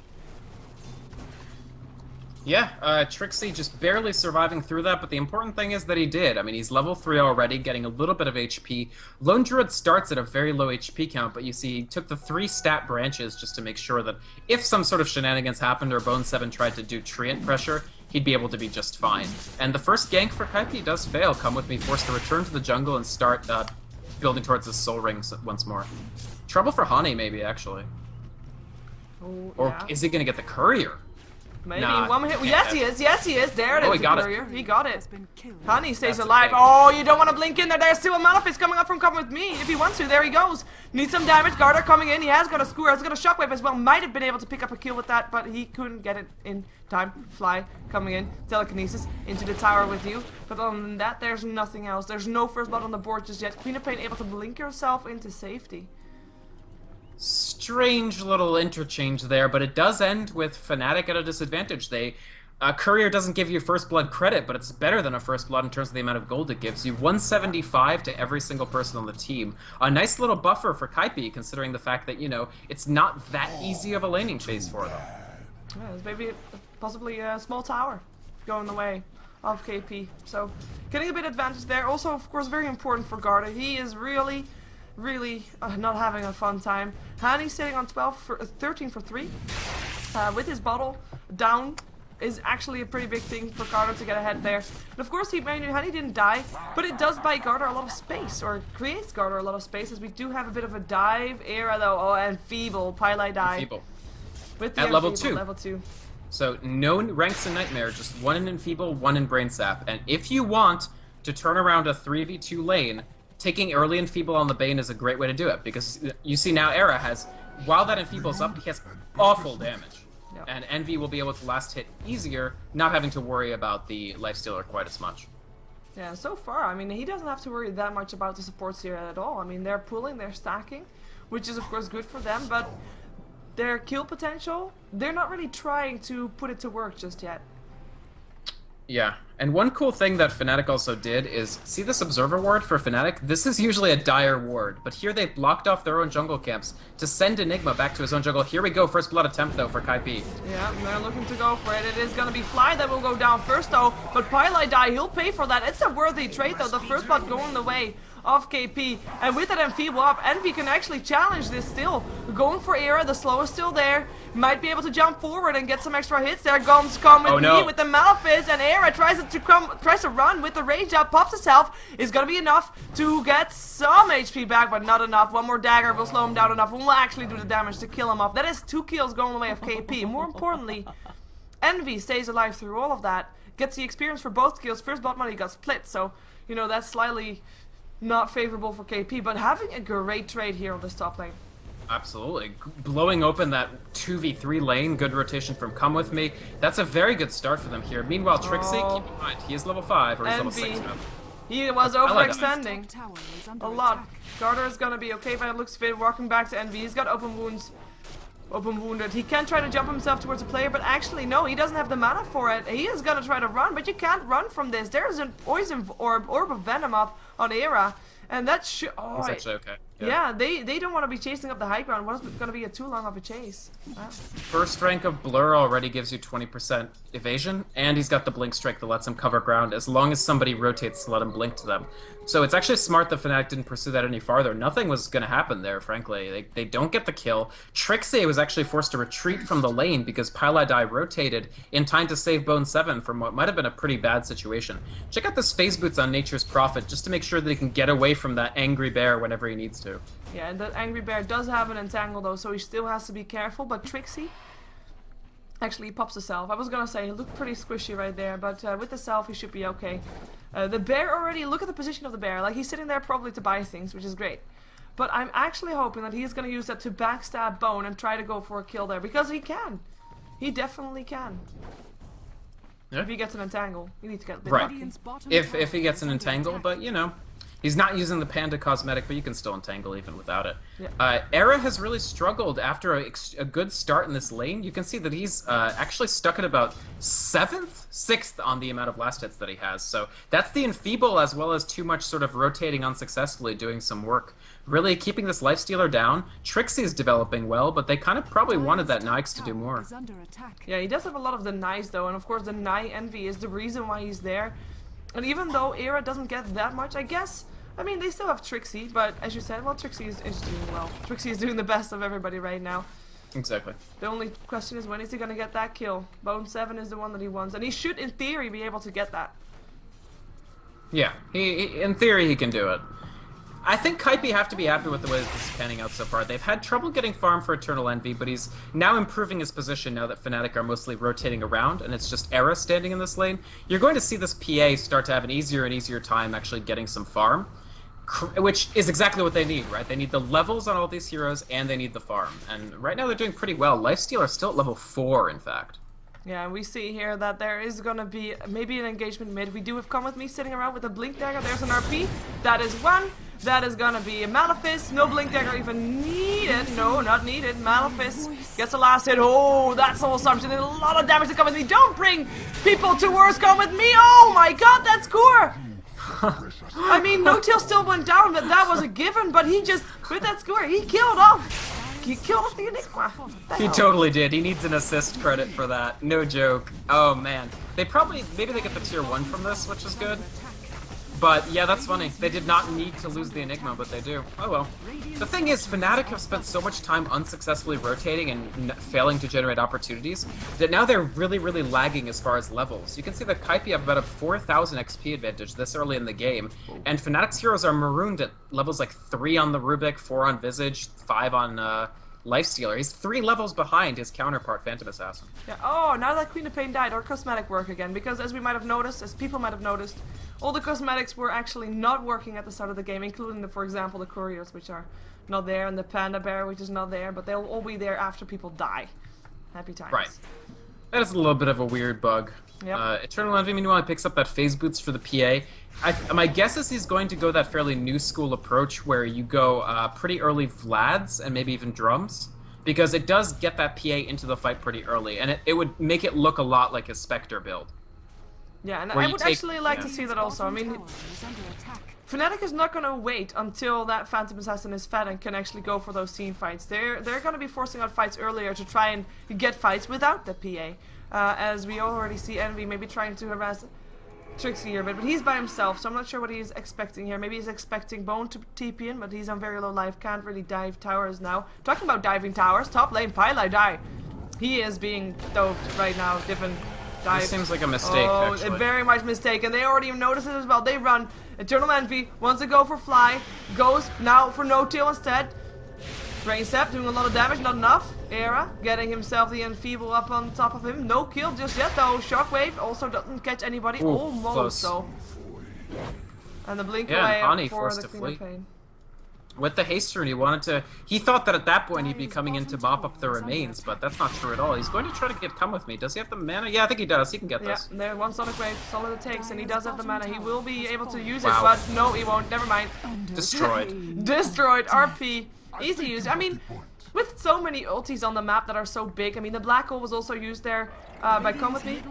Yeah, Trixie just barely surviving through that, but the important thing is that he did. I mean, he's level 3 already, getting a little bit of HP. Lone Druid starts at a very low HP count, but you see he took the 3 stat branches just to make sure that if some sort of shenanigans happened or Bone 7 tried to do treant pressure, he'd be able to be just fine. And the first gank for Kaipi does fail. Come With Me forced to return to the jungle and start building towards his soul rings once more. Trouble for Hani, maybe, actually. Oh, Or yeah. is he going to get the courier? Maybe Nah, one hit. Yes, he is. Yes, he is. There it is. Oh, he got it. Courier. He got it. Has been killed. Honey stays That's alive. okay. Oh, you don't want to blink in there. There's still a Malefice coming up from Come With Me. If he wants to, there he goes. Needs some damage. Garter coming in. He has got a skewer. Has got a shockwave as well. Might have been able to pick up a kill with that, but he couldn't get it in time. Fly coming in. Telekinesis into the tower with you. But other than that, there's nothing else. There's no first blood on the board just yet. Queen of Pain able to blink herself into safety. Strange little interchange there, but it does end with Fnatic at a disadvantage. Courier doesn't give you first blood credit, but it's better than a first blood in terms of the amount of gold it gives you. 175 to every single person on the team. A nice little buffer for Kaipi, considering the fact that, you know, it's not that easy of a laning chase for them. Yeah, it's maybe possibly a small tower going the way of KP. So getting a bit advantage there. Also, of course, very important for Garda. He is really not having a fun time. Hani sitting on 13 for 3 with his bottle down is actually a pretty big thing for Garda to get ahead there. And of course, Hani didn't die, but it does buy Garda a lot of space, or creates Garda a lot of space, as we do have a bit of a dive era though. Oh, and Feeble, Pylai die. Enfeeble. With the At level Enfeeble, 2. Level 2. So no ranks in Nightmare, just 1 in Enfeeble, 1 in Brain Sap. And if you want to turn around a 3v2 lane, taking early Enfeeble on the Bane is a great way to do it, because you see now Era has, while that Enfeeble's up, he has awful damage. Yep. And Envy will be able to last hit easier, not having to worry about the Lifestealer quite as much. Yeah, so far, I mean, he doesn't have to worry that much about the supports here at all. I mean, they're pulling, they're stacking, which is of course good for them, but their kill potential, they're not really trying to put it to work just yet. Yeah, and one cool thing that Fnatic also did is, see this Observer ward for Fnatic? This is usually a dire ward, but here they've blocked off their own jungle camps to send Enigma back to his own jungle. Here we go, first blood attempt though for KP. Yeah, they're looking to go for it. It is gonna be Fly that will go down first though, but Pylai die, he'll pay for that. It's a worthy trade though, the first blood going the way of KP, and with that Enfeeble up, Envy can actually challenge this still. Going for Era, the slow is still there, might be able to jump forward and get some extra hits there. Guns come with me with the Malefice, and Era tries to run with the rage up, pops himself, is gonna be enough to get some HP back, but not enough. One more dagger will slow him down enough, will actually do the damage to kill him off. That is 2 kills going the way of KP. More importantly, Envy stays alive through all of that, gets the experience for both kills. First blood money got split, so you know that's slightly not favorable for KP, but having a great trade here on this top lane. Absolutely. Blowing open that 2v3 lane, good rotation from Come With Me. That's a very good start for them here. Meanwhile, Trixie, keep in mind, he is level 5, or he's level 6 now. He was overextending Tower is a under lot. attack. Garter is gonna be okay by the looks of it, walking back to Envy. He's got open wounds. Open wounded. He can try to jump himself towards a player, but actually no, he doesn't have the mana for it. He is gonna try to run, but you can't run from this. There is an poison orb of venom up on Era, and that should. Oh, That's actually okay. yeah, they don't want to be chasing up the high ground. What's going to be too long of a chase? Wow. First rank of Blur already gives you 20% evasion, and he's got the Blink Strike that lets him cover ground as long as somebody rotates to let him blink to them. So it's actually smart that Fnatic didn't pursue that any farther. Nothing was going to happen there, frankly. They don't get the kill. Trixie was actually forced to retreat from the lane because Pylai rotated in time to save Bone 7 from what might have been a pretty bad situation. Check out this phase boots on Nature's Prophet just to make sure that he can get away from that angry bear whenever he needs to. Yeah, and that angry bear does have an entangle though, so he still has to be careful. But Trixie actually pops the self. I was gonna say he looked pretty squishy right there, but with the self he should be okay. The bear already, look at the position of the bear. Like, he's sitting there probably to buy things, which is great. But I'm actually hoping that he's gonna use that to backstab Bone and try to go for a kill there, because he can. He definitely can. Yeah. If he gets an entangle, you need to get a bit Right. lucky. Radiant's bottom If tower he gets is an under entangle, attack. but you know, he's not using the Panda cosmetic, but you can still entangle even without it. Yeah. Era has really struggled after a good start in this lane. You can see that he's actually stuck at about 7th, 6th on the amount of last hits that he has. So that's the Enfeeble as well as too much sort of rotating unsuccessfully, doing some work. Really keeping this Lifestealer down. Trixie's developing well, but they kind of probably wanted that Nyx to do more. Is under attack. Yeah, he does have a lot of denies though, and of course the Nye Envy is the reason why he's there. And even though Era doesn't get that much, I guess, I mean, they still have Trixie, but as you said, well, Trixie is doing well. Trixie is doing the best of everybody right now. Exactly. The only question is, when is he going to get that kill? Bone 7 is the one that he wants, and he should, in theory, be able to get that. Yeah, he in theory he can do it. I think Kaipi have to be happy with the way that this is panning out so far. They've had trouble getting farm for Eternal Envy, but he's now improving his position now that Fnatic are mostly rotating around, and it's just Era standing in this lane. You're going to see this PA start to have an easier and easier time actually getting some farm, which is exactly what they need, right? They need the levels on all these heroes, and they need the farm. And right now they're doing pretty well. Lifesteal are still at level 4, in fact. Yeah, and we see here that there is going to be maybe an engagement mid. We do have Come With Me sitting around with a Blink Dagger. There's an RP. That is one. That is gonna be a Malefice. No Blink Dagger even needed. No, not needed. Malefice gets the last hit. Oh, that's all something. A lot of damage to Come With Me. Don't bring people to worse. Come With Me. Oh my god, that's score. I mean, No Tail still went down, but that was a given. But he just, with that score, he killed off he killed off the Enigma. What the He hell? totally did. He needs an assist credit for that. No joke. Oh man. Maybe they get the tier 1 from this, which is good. But yeah, that's funny. They did not need to lose the Enigma, but they do. Oh well. The thing is, Fnatic have spent so much time unsuccessfully rotating and failing to generate opportunities that now they're really, really lagging as far as levels. You can see that Kaipi have about a 4,000 XP advantage this early in the game, and Fnatic's heroes are marooned at levels like 3 on the Rubik, 4 on Visage, 5 on Lifestealer. He's 3 levels behind his counterpart, Phantom Assassin. Yeah. Oh, now that Queen of Pain died, our cosmetic work again, because as we might have noticed, as people might have noticed, all the cosmetics were actually not working at the start of the game, including, for example, the couriers, which are not there, and the panda bear, which is not there, but they'll all be there after people die. Happy times. Right. That is a little bit of a weird bug. Yep. Eternal Envy, meanwhile, picks up that phase boots for the PA. My guess is he's going to go that fairly new school approach where you go pretty early Vlads and maybe even drums, because it does get that PA into the fight pretty early, and it would make it look a lot like his Spectre build. Yeah, and Where I you would take- actually like to yeah. see that also. I mean, Fnatic is not going to wait until that Phantom Assassin is fed and can actually go for those team fights. They're going to be forcing out fights earlier to try and get fights without the PA. As we already see Envy maybe trying to harass Trixie here, but he's by himself, so I'm not sure what he's expecting here. Maybe he's expecting Bone to TP in, but he's on very low life, can't really dive towers now. Talking about diving towers, top lane, Pylai die. He is being doved right now, Diven. Dive. This seems like a mistake, Oh, actually. very much mistake, and they already even noticed it as well. They run. Eternal Envy wants to go for Fly, goes now for No Tail instead. Brainstep doing a lot of damage, not enough. Era getting himself the Enfeeble up on top of him. No kill just yet though. Shockwave also doesn't catch anybody. Ooh, Almost close. though. And the blink Yeah, and away Ani for forced the to Queen of flee. Pain. With the haste rune, he thought that at that point he'd be coming in to mop up the remains, but that's not true at all. He's going to try to get Come With Me. Does he have the mana? Yeah, I think he does. He can get Yeah, this. there, one Sonic Wave, solid it takes, and he does have the mana. He will be able to use Wow. it, but no, he won't. Never mind. Destroyed. Destroyed. RP. Easy use. I mean, with so many ultis on the map that are so big, I mean, the Black Hole was also used there by Come With Me.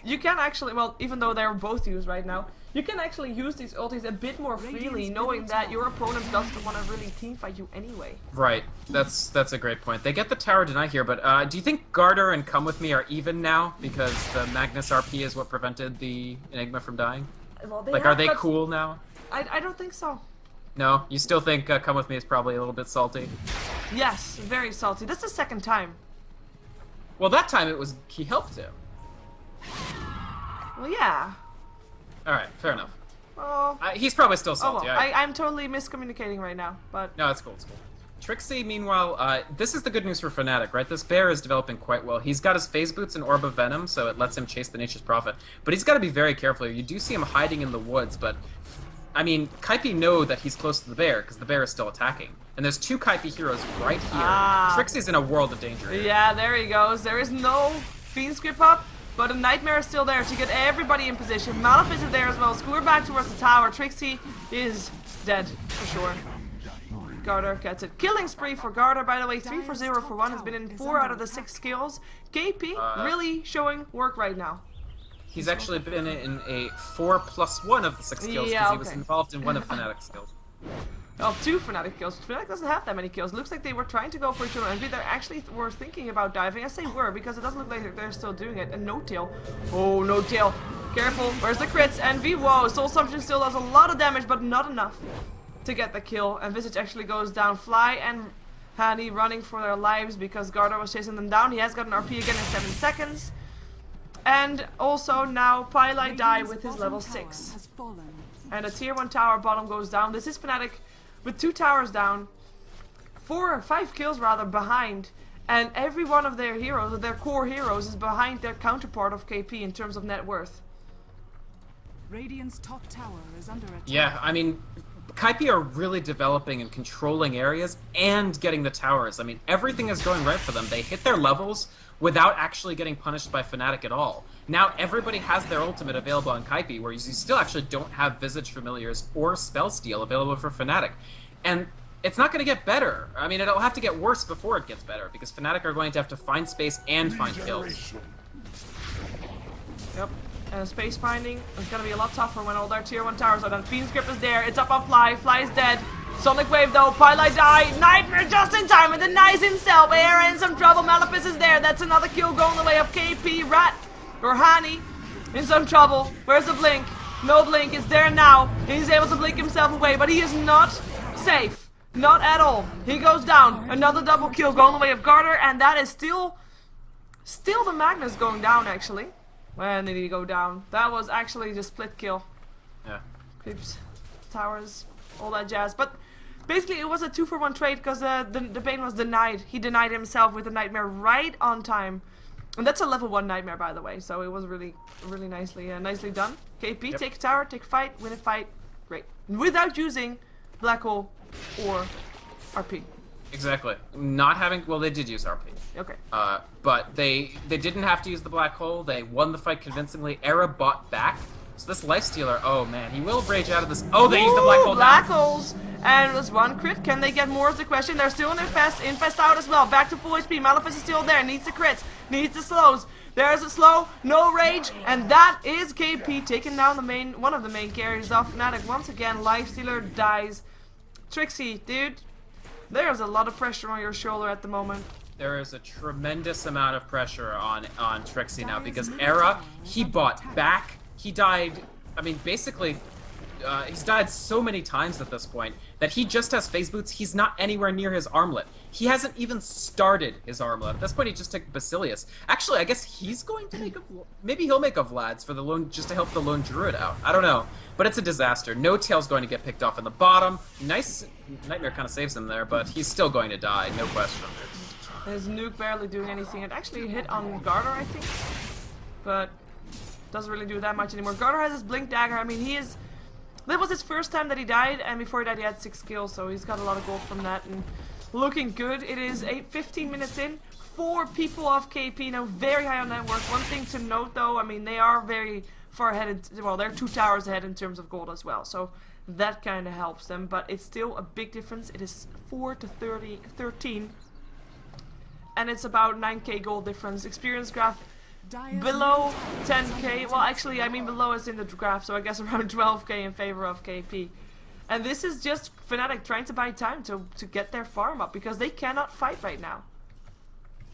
You can actually, well, even though they're both used right now, you can actually use these ultis a bit more freely, knowing that your opponent doesn't want to really teamfight you anyway. Right. That's a great point. They get the tower deny here, but do you think Garter and Come With Me are even now? Because the Magnus RP is what prevented the Enigma from dying? Well, they Like, have are they got- cool now? I don't think so. No? You still think Come With Me is probably a little bit salty? Yes, very salty. That's the second time. Well, that time he helped him. Well, yeah. Alright, fair enough. Oh, He's probably still oh salty. well. I'm totally miscommunicating right now, but No, it's cool, it's cool. Trixie, meanwhile, this is the good news for Fnatic, right? This bear is developing quite well. He's got his phase boots and Orb of Venom, so it lets him chase the Nature's Prophet. But he's got to be very careful. You do see him hiding in the woods, but... I mean, Kaipi know that he's close to the bear, because the bear is still attacking. And there's 2 Kaipi heroes right here. Ah. Trixie's in a world of danger here. yeah, there he goes. There is no Fiend Script up, but a Nightmare is still there to get everybody in position. Malefice is there as well. Screw back towards the tower. Trixie is dead, for sure. Garter gets it. Killing spree for Garter, by the way. 3 for 0 for 1. Has been in 4 out of the 6 kills. KP really showing work right now. He's actually been in a 4+1 of the 6 kills, because Yeah, he was okay. involved in one of Fnatic's kills. Oh, 2 Fnatic kills. Fnatic doesn't have that many kills. Looks like they were trying to go for Eternal Envy. They actually were thinking about diving. I say were, because it doesn't look like they're still doing it. And No Tail. Oh, No Tail. Careful. Where's the crits? Envy. Whoa, Soul Assumption still does a lot of damage, but not enough to get the kill. And Visage actually goes down. Fly and Hani running for their lives because Garter was chasing them down. He has got an RP again in 7 seconds. And also now Pylai die with his level 6. And a tier 1 tower bottom goes down. This is Fnatic with 2 towers down. 4 or 5 kills rather behind. And every one of their heroes, or their core heroes, is behind their counterpart of KP in terms of net worth. Radiant's top tower is under attack. Yeah, I mean, Kaipi are really developing and controlling areas and getting the towers. I mean, everything is going right for them. They hit their levels without actually getting punished by Fnatic at all. Now everybody has their ultimate available on Kaipi, whereas you still actually don't have Visage Familiars or Spell Steal available for Fnatic. And it's not going to get better. I mean, it'll have to get worse before it gets better, because Fnatic are going to have to find space and find kills. Yep. And space finding is going to be a lot tougher when all their tier 1 towers are done. Fiend Script is there. It's up on Fly. Fly is dead. Sonic Wave though, Pylite die, Nightmare just in time and denies himself. Era in some trouble, Malefice is there. That's another kill going the way of KP, Rat, or Hani in some trouble. Where's the blink? No blink, it's there now. He's able to blink himself away, but he is not safe. Not at all. He goes down. Another double kill going the way of Garter, and that is still the Magnus going down actually. When did he go down? That was actually the split kill. Yeah. Creeps, towers, all that jazz. But basically it was a 2-for-1 trade because the Bane was denied. He denied himself with a Nightmare right on time. And that's a level 1 Nightmare, by the way, so it was really nicely done. KP, Yep. take a tower, take a fight, win a fight. Great. Without using Black Hole or RP. Exactly. Not having... Well, they did use RP. Okay. But they didn't have to use the black hole. They won the fight convincingly. Era bought back. So this Lifestealer, oh man, he will rage out of this. Oh, they used the black hole Black down. holes. And it was 1 crit. Can they get more is the question. They're still in infest out as well. Back to full HP. Malefice is still there. Needs the crits. Needs the slows. There's a slow. No rage. And that is KP taking down one of the main carriers of Fnatic. Once again, Lifestealer dies. Trixie, dude. There's a lot of pressure on your shoulder at the moment. There is a tremendous amount of pressure on Trixie now because Era, he bought back. He died, I mean, basically, he's died so many times at this point that he just has phase boots. He's not anywhere near his armlet. He hasn't even started his armlet. At this point, he just took Basilius. Actually, I guess he's going to make a... Maybe he'll make a Vlad's for the lone, just to help the lone druid out. I don't know. But it's a disaster. No Tail's going to get picked off in the bottom. Nice Nightmare kind of saves him there, but he's still going to die, no question. His nuke barely doing anything. It actually hit on Garter, I think. But doesn't really do that much anymore. Garter has his Blink Dagger. I mean, that was his first time that he died, and before he died he had 6 kills, so he's got a lot of gold from that, and looking good. It is 15 minutes in. 4 people off KP now, very high on net worth. One thing to note though, I mean, they are very far ahead, well, they're 2 towers ahead in terms of gold as well, so that kind of helps them, but it's still a big difference. It is 4 to 13, and it's about 9k gold difference. Experience graph below 10k, well actually I mean below is in the graph, so I guess around 12k in favor of KP. And this is just Fnatic trying to buy time to get their farm up, because they cannot fight right now.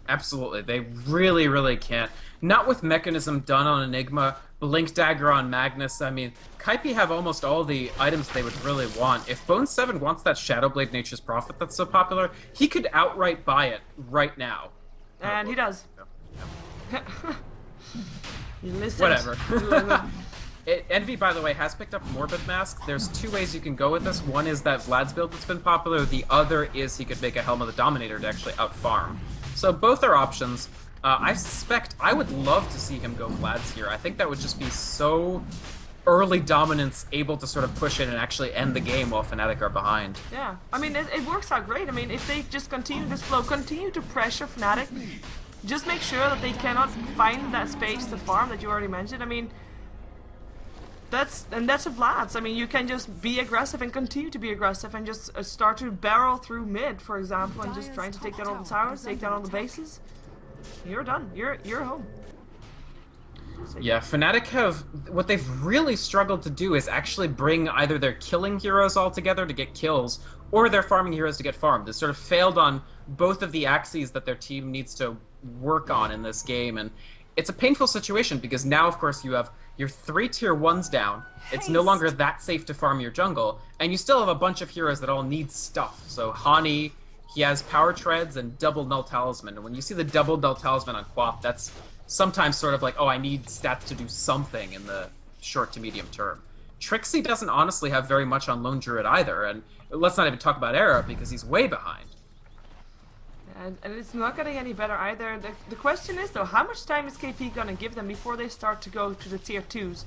Absolutely, they really can't. Not with Mechanism done on Enigma, Blink Dagger on Magnus. I mean, Kaipi have almost all the items they would really want. If Bone 7 wants that Shadowblade Nature's Prophet that's so popular, he could outright buy it right now. And he does. You listen. Whatever. Envy, by the way, has picked up Morbid Mask. There's 2 ways you can go with this. One is that Vlad's build that's been popular. The other is he could make a Helm of the Dominator to actually out-farm. So both are options. I suspect I would love to see him go Vlad's here. I think that would just be so early dominance, able to sort of push in and actually end the game while Fnatic are behind. Yeah, I mean, it works out great. I mean, if they just continue this flow, continue to pressure Fnatic, just make sure that they cannot find that space to farm that you already mentioned. I mean, that's a Vlad's. I mean, you can just be aggressive and continue to be aggressive and just start to barrel through mid, for example, and just trying to take down all the towers, take down all the bases. You're done. You're home. Yeah, Fnatic have... What they've really struggled to do is actually bring either their killing heroes all together to get kills, or their farming heroes to get farmed. They sort of failed on both of the axes that their team needs to work on in this game, and it's a painful situation because now, of course, you have your 3 tier 1s down. It's no longer that safe to farm your jungle, and you still have a bunch of heroes that all need stuff. So Hani, he has Power Treads and Double Null Talisman, and when you see the Double Null Talisman on Quaff, that's sometimes sort of like, oh, I need stats to do something in the short to medium term. Trixie doesn't honestly have very much on Lone Druid either, and let's not even talk about Era because he's way behind. And it's not getting any better either. The question is though, how much time is KP gonna give them before they start to go to the tier 2s?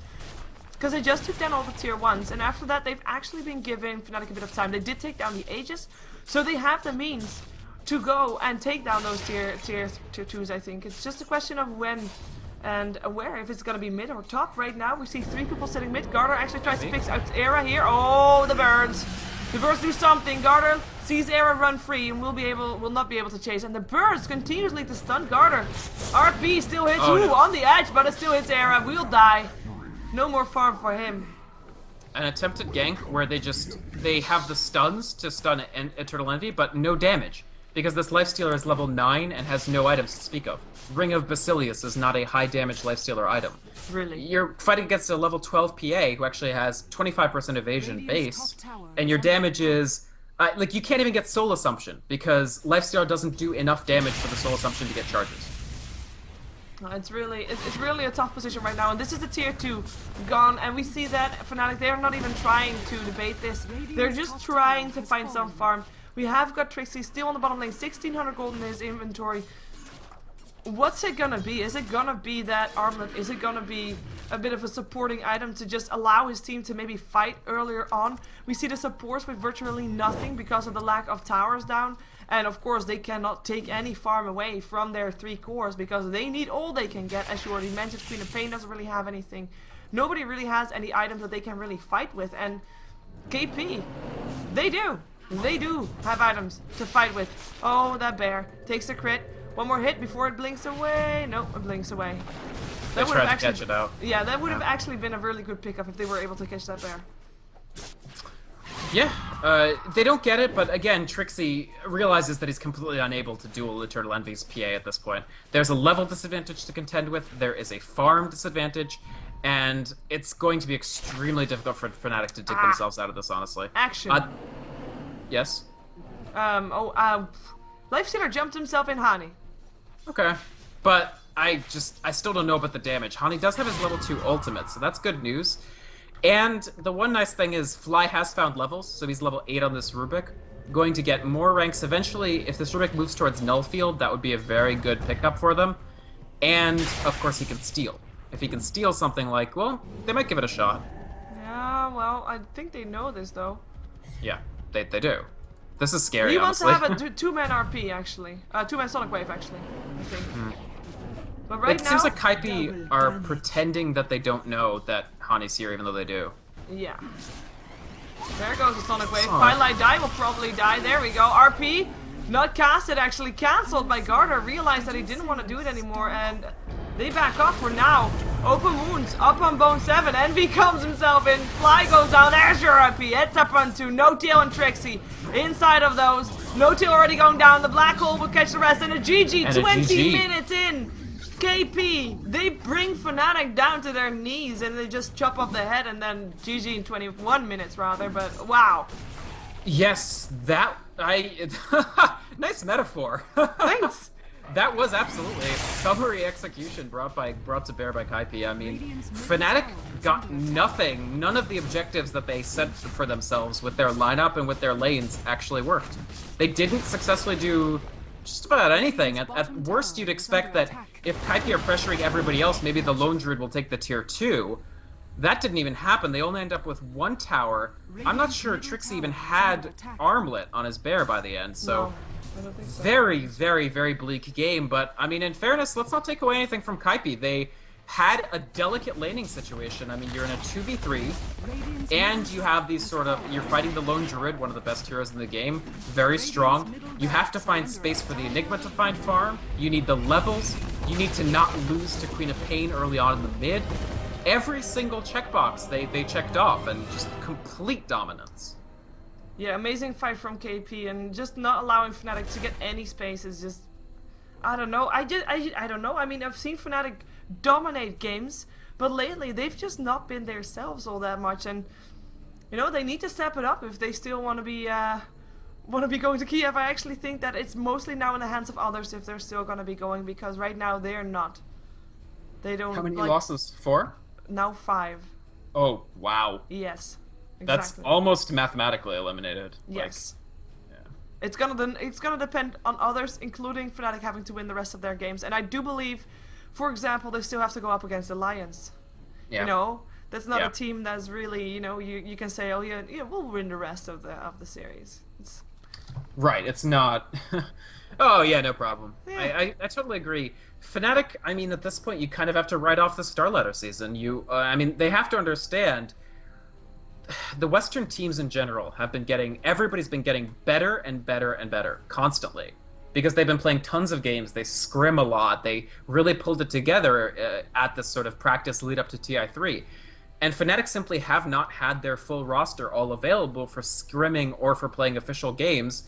Because they just took down all the tier 1s, and after that they've actually been giving Fnatic a bit of time. They did take down the Aegis, so they have the means to go and take down those tier 2s, I think. It's just a question of when and where, if it's gonna be mid or top. Right now we see 3 people sitting mid. Garter actually tries to pick out Era here. Oh, the birds. The birds do something. Garter sees Era run free and will not be able to chase. And the birds continuously to stun Garter. RP still hits no. on the edge, but it still hits Era. We'll die. No more farm for him. an attempted gank where they have the stuns to stun Eternal Envy, but no damage. Because this Lifestealer is level 9 and has no items to speak of. Ring of Basilius is not a high damage Lifestealer item. Really? You're fighting against a level 12 PA who actually has 25% evasion base, and your damage is... like, you can't even get Soul Assumption, because Lifestealer doesn't do enough damage for the Soul Assumption to get charges. It's really a tough position right now, and this is the tier 2 gone, and we see that Fnatic, they're not even trying to debate this. They're just trying to find some farm. We have got Trixie still on the bottom lane, 1600 gold in his inventory. What's it gonna be? Is it gonna be that armlet? Is it gonna be a bit of a supporting item to just allow his team to maybe fight earlier on? We see the supports with virtually nothing because of the lack of towers down. And of course they cannot take any farm away from their 3 cores because they need all they can get. As you already mentioned, Queen of Pain doesn't really have anything. Nobody really has any items that they can really fight with. And KP, they do. They do have items to fight with. Oh, that bear takes a crit. One more hit before it blinks away. Nope, it blinks away. They tried to catch it out. Yeah, that would have actually been a really good pickup if they were able to catch that bear. Yeah, they don't get it, but again, Trixie realizes that he's completely unable to duel Eternal Envy's PA at this point. There's a level disadvantage to contend with, there is a farm disadvantage, and it's going to be extremely difficult for Fnatic to dig themselves out of this, honestly. Action. Yes? Lifestealer jumped himself in Hani. Okay, but I still don't know about the damage. Hani does have his level 2 ultimate, so that's good news. And the one nice thing is Fly has found levels, so he's level 8 on this Rubik. Going to get more ranks eventually. If this Rubik moves towards Nullfield, that would be a very good pickup for them. And, of course, he can steal. If he can steal something like, well, they might give it a shot. Yeah, well, I think they know this, though. Yeah, they do. This is scary, He wants honestly. to have a 2-man RP, actually. 2-man Sonic Wave, actually, I think. But right now... It seems like Kaipi are pretending that they don't know that Hani's here, even though they do. Yeah. There goes the Sonic Wave. Twilight Die will probably die. There we go. RP, not casted, actually cancelled by Garter. Realized that he didn't want to do it anymore, and they back off for now. Open wounds up on Bone 7. Envy comes himself in. Fly goes down. There's your RP. Heads up on 2. No Tail and Trixie. Inside of those. No Tail already going down. The Black Hole will catch the rest. And a GG. And 20 minutes in. KP, they bring Fnatic down to their knees and they just chop off the head and then GG in 21 minutes rather, but wow. Yes, that... nice metaphor. Thanks. That was absolutely a summary execution brought to bear by Kaipi. I mean, Fnatic got nothing. None of the objectives that they set for themselves with their lineup and with their lanes actually worked. They didn't successfully do just about anything. At worst, you'd expect that if Kaipi are pressuring everybody else, maybe the Lone Druid will take the tier 2. That didn't even happen. They only end up with 1 tower. I'm not sure Trixie even had Armlet on his bear by the end, so... I don't think so. Very, very, very bleak game, but, I mean, in fairness, let's not take away anything from Kaipi. They had a delicate laning situation. I mean, you're in a 2v3, and you have these sort of... You're fighting the Lone Druid, one of the best heroes in the game. Very strong. You have to find space for the Enigma to find farm. You need the levels. You need to not lose to Queen of Pain early on in the mid. Every single checkbox they checked off, and just complete dominance. Yeah, amazing fight from KP, and just not allowing Fnatic to get any space is just... I don't know. I don't know. I mean, I've seen Fnatic dominate games, but lately they've just not been themselves all that much, and you know, they need to step it up if they still want to be going to Kiev. I actually think that it's mostly now in the hands of others if they're still going to be going, because right now they're not. They don't. How many like, losses? 4? Now 5. Oh, wow. Yes. Exactly. That's almost mathematically eliminated. Yes. Like, yeah. It's gonna depend on others, including Fnatic having to win the rest of their games. And I do believe, for example, they still have to go up against the Lions. Yeah. You know, that's not a team that's really, you know, you can say, oh yeah, we'll win the rest of the series. Right. It's not. Oh yeah, no problem. Yeah. I totally agree. Fnatic, I mean, at this point, you kind of have to write off the StarLadder season. I mean, they have to understand. The Western teams in general have been everybody's been getting better and better and better constantly, because they've been playing tons of games. They scrim a lot. They really pulled it together at this sort of practice lead up to TI3. And Fnatic simply have not had their full roster all available for scrimming or for playing official games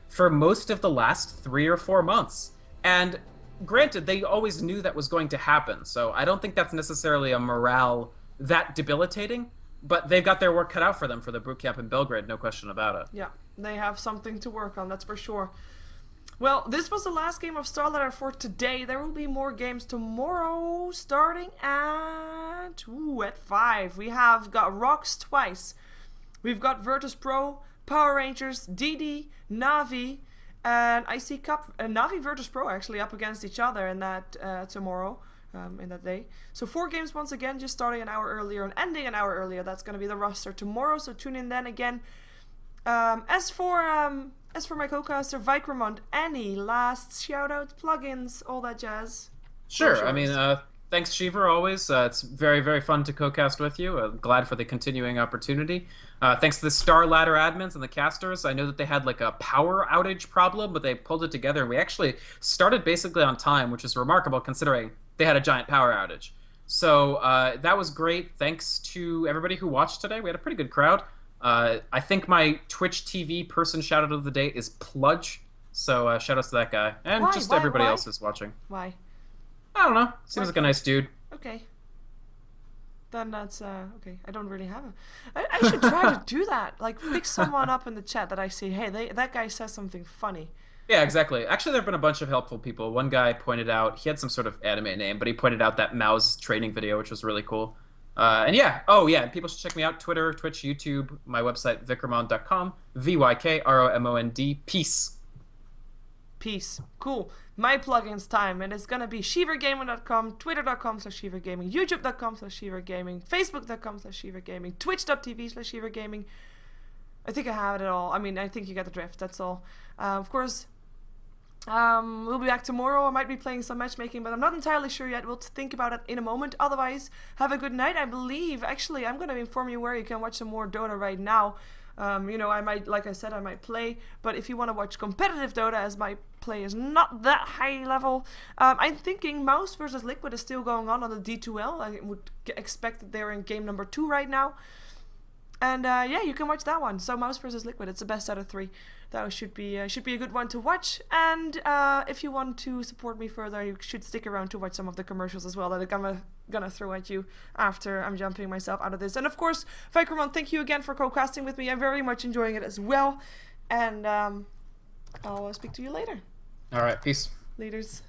for most of the last 3 or 4 months. And granted, they always knew that was going to happen, so I don't think that's necessarily a morale that debilitating, but they've got their work cut out for them for the boot camp in Belgrade, no question about it. Yeah, they have something to work on, that's for sure. Well, this was the last game of StarLadder for today. There will be more games tomorrow, starting at 5. We have got Rocks twice. We've got Virtus Pro, Power Rangers, DD, Navi, and I see Navi Virtus Pro actually up against each other in that tomorrow, in that day. So 4 games once again, just starting an hour earlier and ending an hour earlier. That's going to be the roster tomorrow, so tune in then again. As for my co-caster Vykromond, any last shout-outs, plugins, all that jazz? Sure. I mean, thanks, Sheever, always. It's very, very fun to co-cast with you. Glad for the continuing opportunity. Thanks to the StarLadder admins and the casters. I know that they had like a power outage problem, but they pulled it together, and we actually started basically on time, which is remarkable considering they had a giant power outage. So that was great. Thanks to everybody who watched today. We had a pretty good crowd. I think my Twitch TV person shout-out of the day is Pludge. So shout-outs to that guy. And just everybody else who's watching. Why? I don't know. Seems like a nice dude. Okay. Then that's, okay. I don't really have I should try to do that. Like, pick someone up in the chat that I see, hey, that guy says something funny. Yeah, exactly. Actually, there have been a bunch of helpful people. One guy pointed out, he had some sort of anime name, but he pointed out that Mao's training video, which was really cool. And yeah, and people should check me out, Twitter, Twitch, YouTube, my website, Vykromond.com, Vykromond, peace. Peace. Cool. My plugins time, and it's gonna be SheeverGaming.com, Twitter.com/SheeverGaming, YouTube.com/SheeverGaming, Facebook.com/SheeverGaming, Twitch.tv/SheeverGaming. I think I have it all. I mean, I think you get the drift, that's all. Of course, we'll be back tomorrow. I might be playing some matchmaking, but I'm not entirely sure yet. We'll think about it in a moment. Otherwise, have a good night. I believe, actually, I'm going to inform you where you can watch some more Dota right now. You know, I might, like I said, I might play, but if you want to watch competitive Dota, as my play is not that high level, I'm thinking Mouse versus Liquid is still going on the D2L. I would expect that they're in game number 2 right now. And yeah, you can watch that one. So Mouse versus Liquid, it's the best out of 3. That should be a good one to watch. And if you want to support me further, you should stick around to watch some of the commercials as well that I'm gonna throw at you after I'm jumping myself out of this. And of course, Vykromond, thank you again for co-casting with me. I'm very much enjoying it as well. And I'll speak to you later. All right, peace. Leaders.